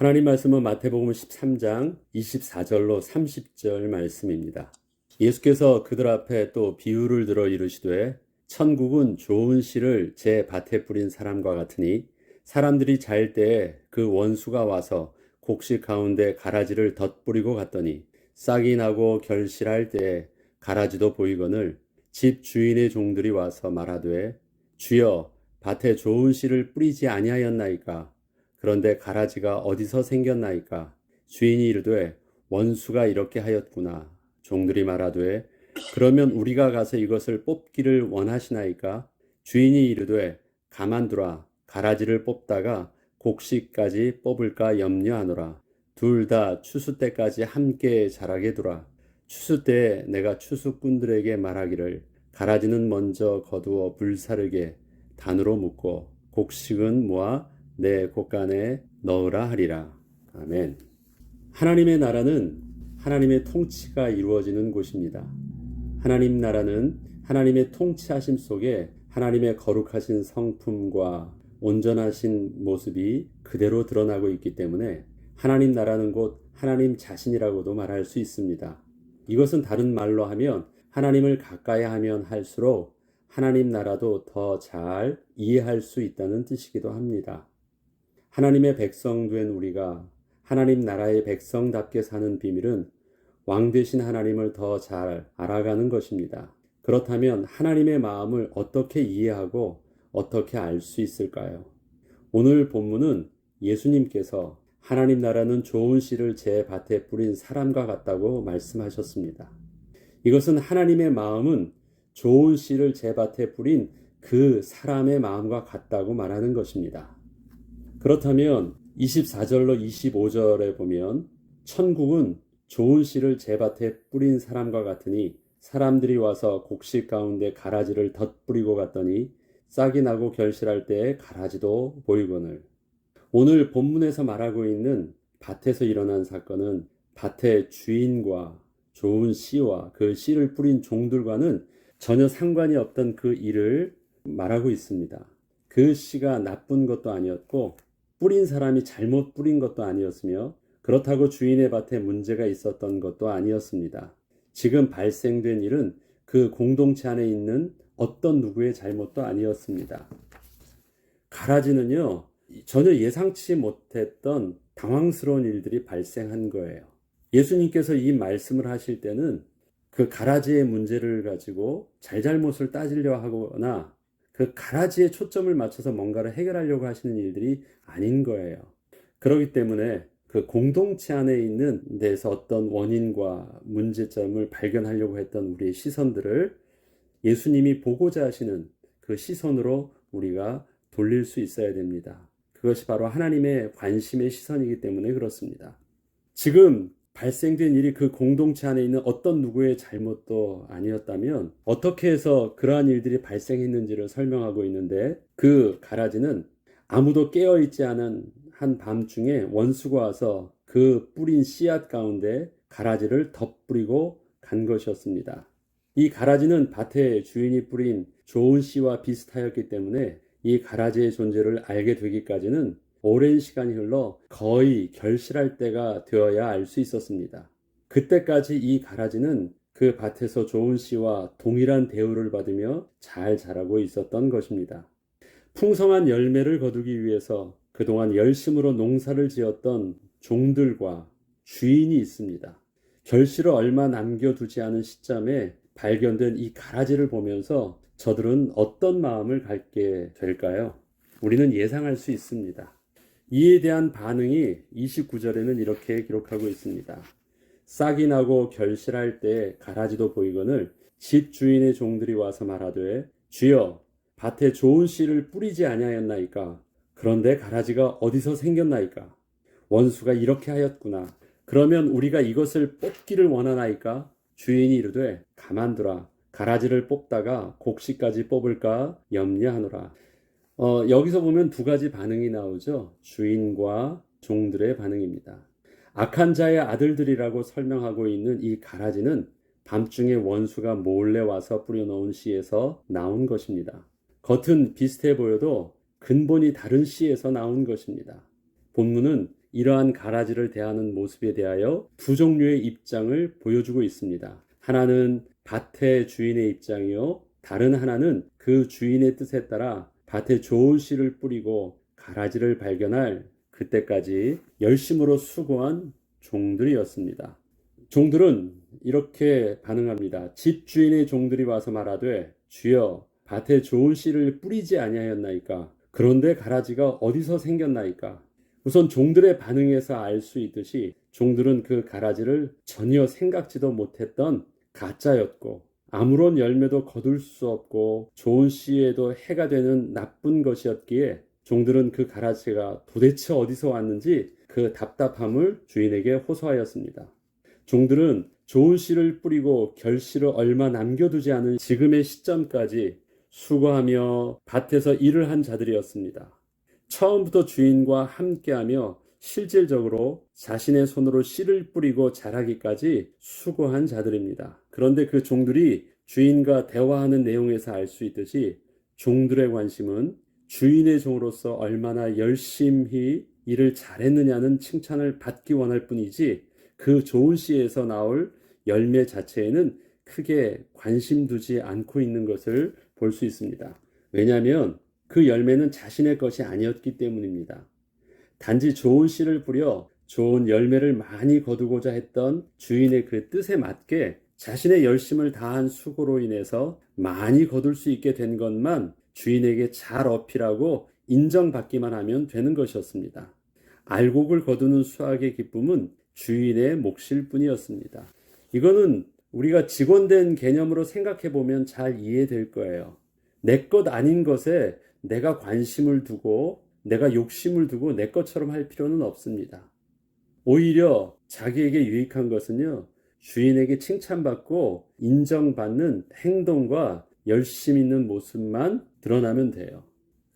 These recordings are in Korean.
하나님 말씀은 마태복음 13장 24절로 30절 말씀입니다. 예수께서 그들 앞에 또 비유를 들어 이르시되 천국은 좋은 씨를 제 밭에 뿌린 사람과 같으니 사람들이 잘 때에 그 원수가 와서 곡식 가운데 가라지를 덧뿌리고 갔더니 싹이 나고 결실할 때에 가라지도 보이거늘 집 주인의 종들이 와서 말하되 주여 밭에 좋은 씨를 뿌리지 아니하였나이까. 그런데 가라지가 어디서 생겼나이까. 주인이 이르되 원수가 이렇게 하였구나. 종들이 말하되 그러면 우리가 가서 이것을 뽑기를 원하시나이까. 주인이 이르되 가만두라. 가라지를 뽑다가 곡식까지 뽑을까 염려하노라. 둘 다 추수 때까지 함께 자라게 두라. 추수 때에 내가 추수꾼들에게 말하기를 가라지는 먼저 거두어 불사르게 단으로 묶고 곡식은 모아 내 곳간에 넣으라 하리라. 아멘. 하나님의 나라는 하나님의 통치가 이루어지는 곳입니다. 하나님 나라는 하나님의 통치하심 속에 하나님의 거룩하신 성품과 온전하신 모습이 그대로 드러나고 있기 때문에 하나님 나라는 곧 하나님 자신이라고도 말할 수 있습니다. 이것은 다른 말로 하면 하나님을 가까이 하면 할수록 하나님 나라도 더 잘 이해할 수 있다는 뜻이기도 합니다. 하나님의 백성 된 우리가 하나님 나라의 백성답게 사는 비밀은 왕 되신 하나님을 더 잘 알아가는 것입니다. 그렇다면 하나님의 마음을 어떻게 이해하고 어떻게 알 수 있을까요? 오늘 본문은 예수님께서 하나님 나라는 좋은 씨를 제 밭에 뿌린 사람과 같다고 말씀하셨습니다. 이것은 하나님의 마음은 좋은 씨를 제 밭에 뿌린 그 사람의 마음과 같다고 말하는 것입니다. 그렇다면 24절로 25절에 보면 천국은 좋은 씨를 제 밭에 뿌린 사람과 같으니 사람들이 와서 곡식 가운데 가라지를 덧뿌리고 갔더니 싹이 나고 결실할 때에 가라지도 보이거늘. 오늘 본문에서 말하고 있는 밭에서 일어난 사건은 밭의 주인과 좋은 씨와 그 씨를 뿌린 종들과는 전혀 상관이 없던 그 일을 말하고 있습니다. 그 씨가 나쁜 것도 아니었고 뿌린 사람이 잘못 뿌린 것도 아니었으며 그렇다고 주인의 밭에 문제가 있었던 것도 아니었습니다. 지금 발생된 일은 그 공동체 안에 있는 어떤 누구의 잘못도 아니었습니다. 가라지는요, 전혀 예상치 못했던 당황스러운 일들이 발생한 거예요. 예수님께서 이 말씀을 하실 때는 그 가라지의 문제를 가지고 잘잘못을 따지려 하거나 그 가라지에 초점을 맞춰서 뭔가를 해결하려고 하시는 일들이 아닌 거예요. 그렇기 때문에 그 공동체 안에 있는 데서 어떤 원인과 문제점을 발견하려고 했던 우리의 시선들을 예수님이 보고자 하시는 그 시선으로 우리가 돌릴 수 있어야 됩니다. 그것이 바로 하나님의 관심의 시선이기 때문에 그렇습니다. 지금 발생된 일이 그 공동체 안에 있는 어떤 누구의 잘못도 아니었다면 어떻게 해서 그러한 일들이 발생했는지를 설명하고 있는데 그 가라지는 아무도 깨어있지 않은 한 밤중에 원수가 와서 그 뿌린 씨앗 가운데 가라지를 덧뿌리고 간 것이었습니다. 이 가라지는 밭의 주인이 뿌린 좋은 씨와 비슷하였기 때문에 이 가라지의 존재를 알게 되기까지는 오랜 시간이 흘러 거의 결실할 때가 되어야 알 수 있었습니다. 그때까지 이 가라지는 그 밭에서 좋은 씨와 동일한 대우를 받으며 잘 자라고 있었던 것입니다. 풍성한 열매를 거두기 위해서 그동안 열심으로 농사를 지었던 종들과 주인이 있습니다. 결실을 얼마 남겨두지 않은 시점에 발견된 이 가라지를 보면서 저들은 어떤 마음을 갖게 될까요? 우리는 예상할 수 있습니다. 이에 대한 반응이 29절에는 이렇게 기록하고 있습니다. 싹이 나고 결실할 때 가라지도 보이거늘 집 주인의 종들이 와서 말하되 주여 밭에 좋은 씨를 뿌리지 아니하였나이까. 그런데 가라지가 어디서 생겼나이까. 원수가 이렇게 하였구나. 그러면 우리가 이것을 뽑기를 원하나이까. 주인이 이르되 가만두라. 가라지를 뽑다가 곡식까지 뽑을까 염려하노라. 여기서 보면 두 가지 반응이 나오죠. 주인과 종들의 반응입니다. 악한 자의 아들들이라고 설명하고 있는 이 가라지는 밤중에 원수가 몰래 와서 뿌려놓은 씨에서 나온 것입니다. 겉은 비슷해 보여도 근본이 다른 씨에서 나온 것입니다. 본문은 이러한 가라지를 대하는 모습에 대하여 두 종류의 입장을 보여주고 있습니다. 하나는 밭의 주인의 입장이요, 다른 하나는 그 주인의 뜻에 따라 밭에 좋은 씨를 뿌리고 가라지를 발견할 그때까지 열심으로 수고한 종들이었습니다. 종들은 이렇게 반응합니다. 집주인의 종들이 와서 말하되, 주여, 밭에 좋은 씨를 뿌리지 아니하였나이까? 그런데 가라지가 어디서 생겼나이까? 우선 종들의 반응에서 알 수 있듯이 종들은 그 가라지를 전혀 생각지도 못했던 가짜였고, 아무런 열매도 거둘 수 없고 좋은 씨에도 해가 되는 나쁜 것이었기에 종들은 그 가라지가 도대체 어디서 왔는지 그 답답함을 주인에게 호소하였습니다. 종들은 좋은 씨를 뿌리고 결실을 얼마 남겨두지 않은 지금의 시점까지 수고하며 밭에서 일을 한 자들이었습니다. 처음부터 주인과 함께하며 실질적으로 자신의 손으로 씨를 뿌리고 자라기까지 수고한 자들입니다. 그런데 그 종들이 주인과 대화하는 내용에서 알 수 있듯이 종들의 관심은 주인의 종으로서 얼마나 열심히 일을 잘했느냐는 칭찬을 받기 원할 뿐이지 그 좋은 씨에서 나올 열매 자체에는 크게 관심 두지 않고 있는 것을 볼 수 있습니다. 왜냐하면 그 열매는 자신의 것이 아니었기 때문입니다. 단지 좋은 씨를 뿌려 좋은 열매를 많이 거두고자 했던 주인의 그 뜻에 맞게 자신의 열심을 다한 수고로 인해서 많이 거둘 수 있게 된 것만 주인에게 잘 어필하고 인정받기만 하면 되는 것이었습니다. 알곡을 거두는 수확의 기쁨은 주인의 몫일 뿐이었습니다. 이거는 우리가 직원된 개념으로 생각해 보면 잘 이해될 거예요. 내 것 아닌 것에 내가 관심을 두고 내가 욕심을 두고 내 것처럼 할 필요는 없습니다. 오히려 자기에게 유익한 것은요, 주인에게 칭찬받고 인정받는 행동과 열심 있는 모습만 드러나면 돼요.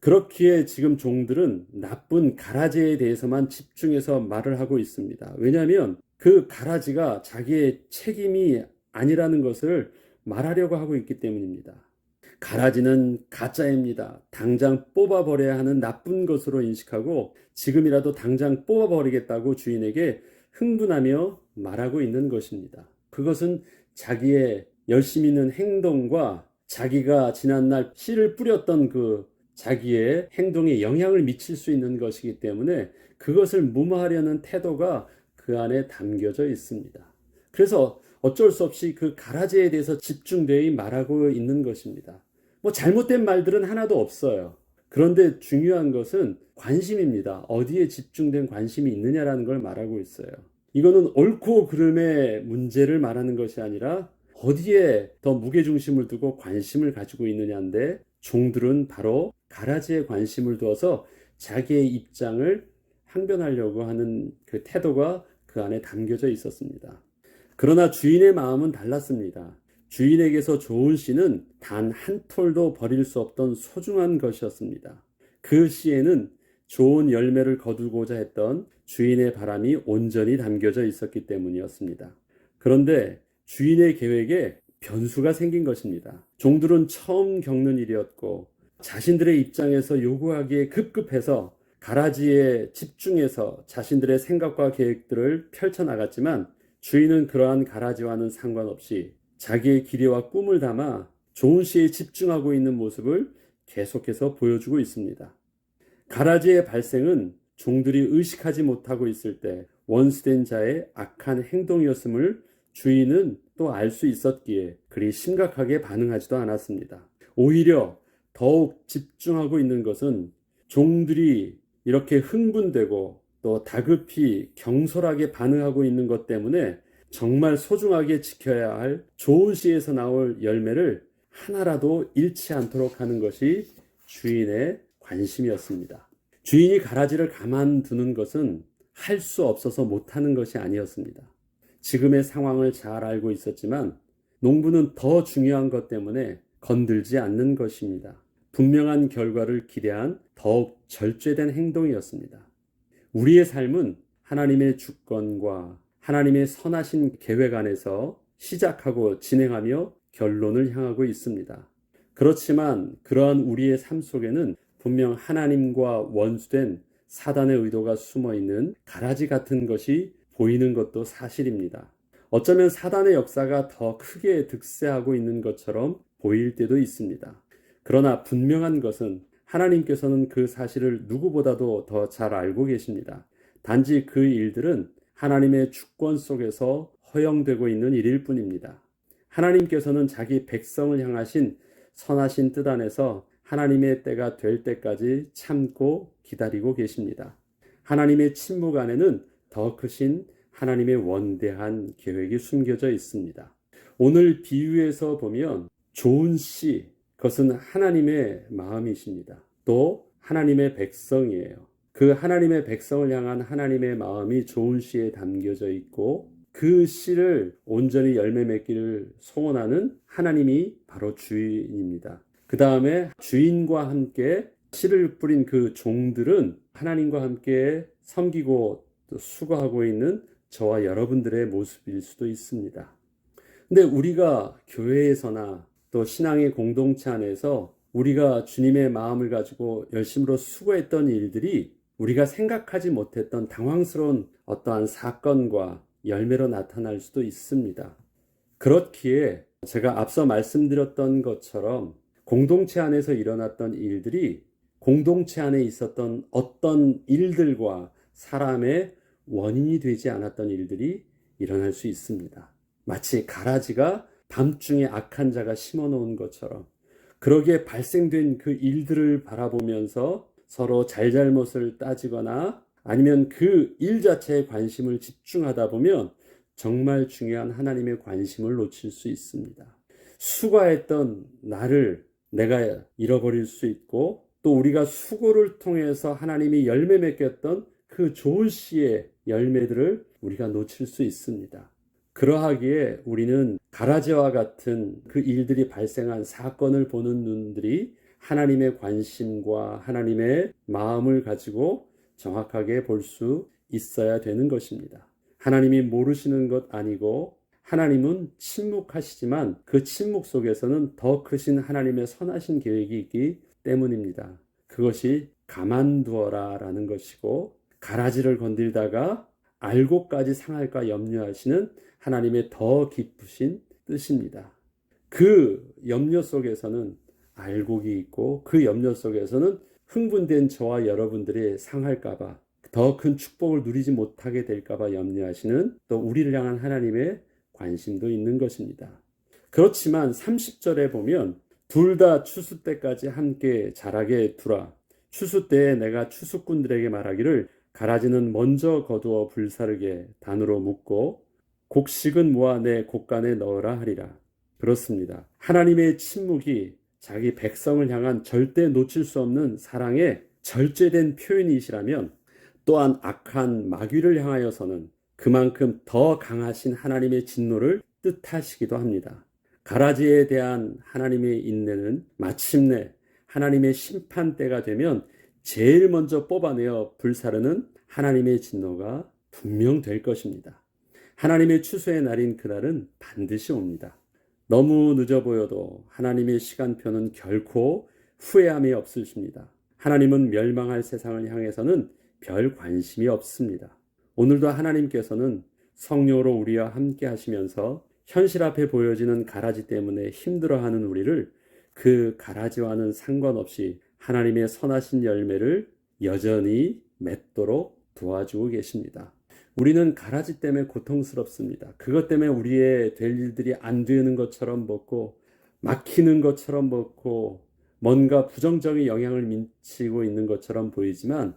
그렇기에 지금 종들은 나쁜 가라지에 대해서만 집중해서 말을 하고 있습니다. 왜냐하면 그 가라지가 자기의 책임이 아니라는 것을 말하려고 하고 있기 때문입니다. 가라지는 가짜입니다. 당장 뽑아버려야 하는 나쁜 것으로 인식하고 지금이라도 당장 뽑아버리겠다고 주인에게 흥분하며 말하고 있는 것입니다. 그것은 자기의 열심 있는 행동과 자기가 지난날 씨를 뿌렸던 그 자기의 행동에 영향을 미칠 수 있는 것이기 때문에 그것을 무마하려는 태도가 그 안에 담겨져 있습니다. 그래서 어쩔 수 없이 그 가라지에 대해서 집중되어 말하고 있는 것입니다. 잘못된 말들은 하나도 없어요. 그런데 중요한 것은 관심입니다. 어디에 집중된 관심이 있느냐라는 걸 말하고 있어요. 이거는 옳고 그름의 문제를 말하는 것이 아니라 어디에 더 무게중심을 두고 관심을 가지고 있느냐인데 종들은 바로 가라지에 관심을 두어서 자기의 입장을 항변하려고 하는 그 태도가 그 안에 담겨져 있었습니다. 그러나 주인의 마음은 달랐습니다. 주인에게서 좋은 씨는 단 한 톨도 버릴 수 없던 소중한 것이었습니다. 그 씨에는 좋은 열매를 거두고자 했던 주인의 바람이 온전히 담겨져 있었기 때문이었습니다. 그런데 주인의 계획에 변수가 생긴 것입니다. 종들은 처음 겪는 일이었고 자신들의 입장에서 요구하기에 급급해서 가라지에 집중해서 자신들의 생각과 계획들을 펼쳐나갔지만 주인은 그러한 가라지와는 상관없이 자기의 기대와 꿈을 담아 좋은 씨에 집중하고 있는 모습을 계속해서 보여주고 있습니다. 가라지의 발생은 종들이 의식하지 못하고 있을 때 원수된 자의 악한 행동이었음을 주인은 또 알 수 있었기에 그리 심각하게 반응하지도 않았습니다. 오히려 더욱 집중하고 있는 것은 종들이 이렇게 흥분되고 또 다급히 경솔하게 반응하고 있는 것 때문에 정말 소중하게 지켜야 할 좋은 씨에서 나올 열매를 하나라도 잃지 않도록 하는 것이 주인의 관심이었습니다. 주인이 가라지를 가만두는 것은 할 수 없어서 못하는 것이 아니었습니다. 지금의 상황을 잘 알고 있었지만 농부는 더 중요한 것 때문에 건들지 않는 것입니다. 분명한 결과를 기대한 더욱 절제된 행동이었습니다. 우리의 삶은 하나님의 주권과 하나님의 선하신 계획 안에서 시작하고 진행하며 결론을 향하고 있습니다. 그렇지만 그러한 우리의 삶 속에는 분명 하나님과 원수된 사단의 의도가 숨어 있는 가라지 같은 것이 보이는 것도 사실입니다. 어쩌면 사단의 역사가 더 크게 득세하고 있는 것처럼 보일 때도 있습니다. 그러나 분명한 것은 하나님께서는 그 사실을 누구보다도 더 잘 알고 계십니다. 단지 그 일들은 하나님의 주권 속에서 허용되고 있는 일일 뿐입니다. 하나님께서는 자기 백성을 향하신 선하신 뜻 안에서 하나님의 때가 될 때까지 참고 기다리고 계십니다. 하나님의 침묵 안에는 더 크신 하나님의 원대한 계획이 숨겨져 있습니다. 오늘 비유에서 보면 좋은 씨, 그것은 하나님의 마음이십니다. 또 하나님의 백성이에요. 그 하나님의 백성을 향한 하나님의 마음이 좋은 씨에 담겨져 있고 그 씨를 온전히 열매 맺기를 소원하는 하나님이 바로 주인입니다. 그 다음에 주인과 함께 씨를 뿌린 그 종들은 하나님과 함께 섬기고 또 수고하고 있는 저와 여러분들의 모습일 수도 있습니다. 근데 우리가 교회에서나 또 신앙의 공동체 안에서 우리가 주님의 마음을 가지고 열심으로 수고했던 일들이 우리가 생각하지 못했던 당황스러운 어떠한 사건과 열매로 나타날 수도 있습니다. 그렇기에 제가 앞서 말씀드렸던 것처럼 공동체 안에서 일어났던 일들이 공동체 안에 있었던 어떤 일들과 사람의 원인이 되지 않았던 일들이 일어날 수 있습니다. 마치 가라지가 밤중에 악한 자가 심어놓은 것처럼 그러기에 발생된 그 일들을 바라보면서 서로 잘잘못을 따지거나 아니면 그 일 자체에 관심을 집중하다 보면 정말 중요한 하나님의 관심을 놓칠 수 있습니다. 수고했던 나를 내가 잃어버릴 수 있고 또 우리가 수고를 통해서 하나님이 열매 맺겠던 그 좋은 씨의 열매들을 우리가 놓칠 수 있습니다. 그러하기에 우리는 가라지와 같은 그 일들이 발생한 사건을 보는 눈들이 하나님의 관심과 하나님의 마음을 가지고 정확하게 볼 수 있어야 되는 것입니다. 하나님이 모르시는 것 아니고 하나님은 침묵하시지만 그 침묵 속에서는 더 크신 하나님의 선하신 계획이 있기 때문입니다. 그것이 가만두어라 라는 것이고 가라지를 건들다가 알고까지 상할까 염려하시는 하나님의 더 깊으신 뜻입니다. 그 염려 속에서는 알곡이 있고 그 염려 속에서는 흥분된 저와 여러분들이 상할까봐 더 큰 축복을 누리지 못하게 될까봐 염려하시는 또 우리를 향한 하나님의 관심도 있는 것입니다. 그렇지만 30절에 보면 둘 다 추수 때까지 함께 자라게 두라. 추수 때에 내가 추수꾼들에게 말하기를 가라지는 먼저 거두어 불사르게 단으로 묶고 곡식은 모아 내 곡간에 넣으라 하리라. 그렇습니다. 하나님의 침묵이 자기 백성을 향한 절대 놓칠 수 없는 사랑의 절제된 표현이시라면 또한 악한 마귀를 향하여서는 그만큼 더 강하신 하나님의 진노를 뜻하시기도 합니다. 가라지에 대한 하나님의 인내는 마침내 하나님의 심판 때가 되면 제일 먼저 뽑아내어 불사르는 하나님의 진노가 분명될 것입니다. 하나님의 추수의 날인 그날은 반드시 옵니다. 너무 늦어 보여도 하나님의 시간표는 결코 후회함이 없으십니다. 하나님은 멸망할 세상을 향해서는 별 관심이 없습니다. 오늘도 하나님께서는 성령으로 우리와 함께 하시면서 현실 앞에 보여지는 가라지 때문에 힘들어하는 우리를 그 가라지와는 상관없이 하나님의 선하신 열매를 여전히 맺도록 도와주고 계십니다. 우리는 가라지 때문에 고통스럽습니다. 그것 때문에 우리의 될 일들이 안 되는 것처럼 보고 막히는 것처럼 보고 뭔가 부정적인 영향을 미치고 있는 것처럼 보이지만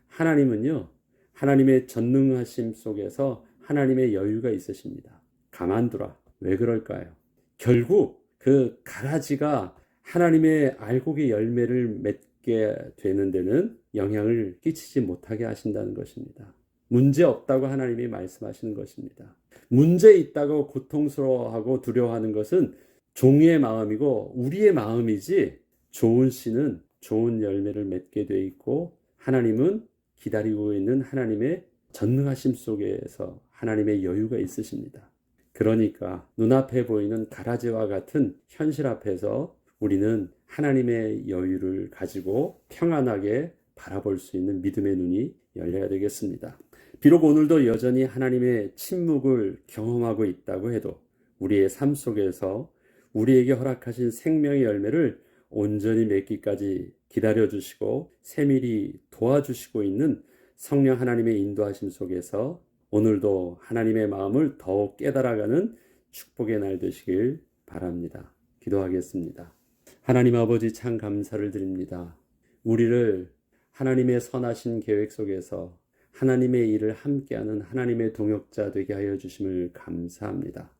하나님은요, 하나님의 전능하심 속에서 하나님의 여유가 있으십니다. 가만두라. 왜 그럴까요? 결국 그 가라지가 하나님의 알곡의 열매를 맺게 되는 데는 영향을 끼치지 못하게 하신다는 것입니다. 문제 없다고 하나님이 말씀하시는 것입니다. 문제 있다고 고통스러워하고 두려워하는 것은 종의 마음이고 우리의 마음이지 좋은 씨는 좋은 열매를 맺게 돼 있고 하나님은 기다리고 있는 하나님의 전능하심 속에서 하나님의 여유가 있으십니다. 그러니까 눈앞에 보이는 가라지와 같은 현실 앞에서 우리는 하나님의 여유를 가지고 평안하게 바라볼 수 있는 믿음의 눈이 열려야 되겠습니다. 비록 오늘도 여전히 하나님의 침묵을 경험하고 있다고 해도 우리의 삶 속에서 우리에게 허락하신 생명의 열매를 온전히 맺기까지 기다려주시고 세밀히 도와주시고 있는 성령 하나님의 인도하심 속에서 오늘도 하나님의 마음을 더욱 깨달아가는 축복의 날 되시길 바랍니다. 기도하겠습니다. 하나님 아버지 참 감사를 드립니다. 우리를 하나님의 선하신 계획 속에서 하나님의 일을 함께하는 하나님의 동역자 되게 하여 주심을 감사합니다.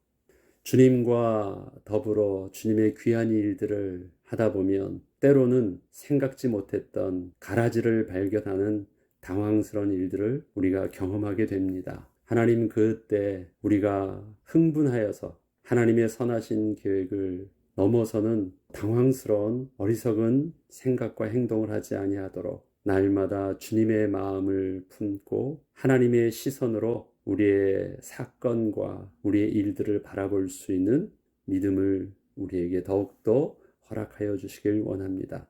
주님과 더불어 주님의 귀한 일들을 하다 보면 때로는 생각지 못했던 가라지를 발견하는 당황스러운 일들을 우리가 경험하게 됩니다. 하나님 그때 우리가 흥분하여서 하나님의 선하신 계획을 넘어서는 당황스러운 어리석은 생각과 행동을 하지 아니하도록 날마다 주님의 마음을 품고 하나님의 시선으로 우리의 사건과 우리의 일들을 바라볼 수 있는 믿음을 우리에게 더욱더 허락하여 주시길 원합니다.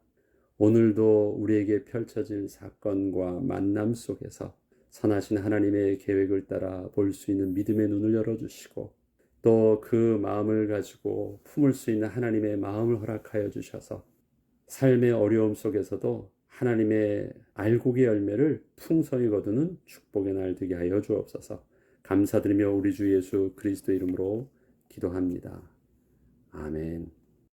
오늘도 우리에게 펼쳐질 사건과 만남 속에서 선하신 하나님의 계획을 따라 볼 수 있는 믿음의 눈을 열어주시고 또 그 마음을 가지고 품을 수 있는 하나님의 마음을 허락하여 주셔서 삶의 어려움 속에서도 하나님의 알곡의 열매를 풍성히 거두는 축복의 날 되게 하여 주옵소서. 감사드리며 우리 주 예수 그리스도 이름으로 기도합니다. 아멘.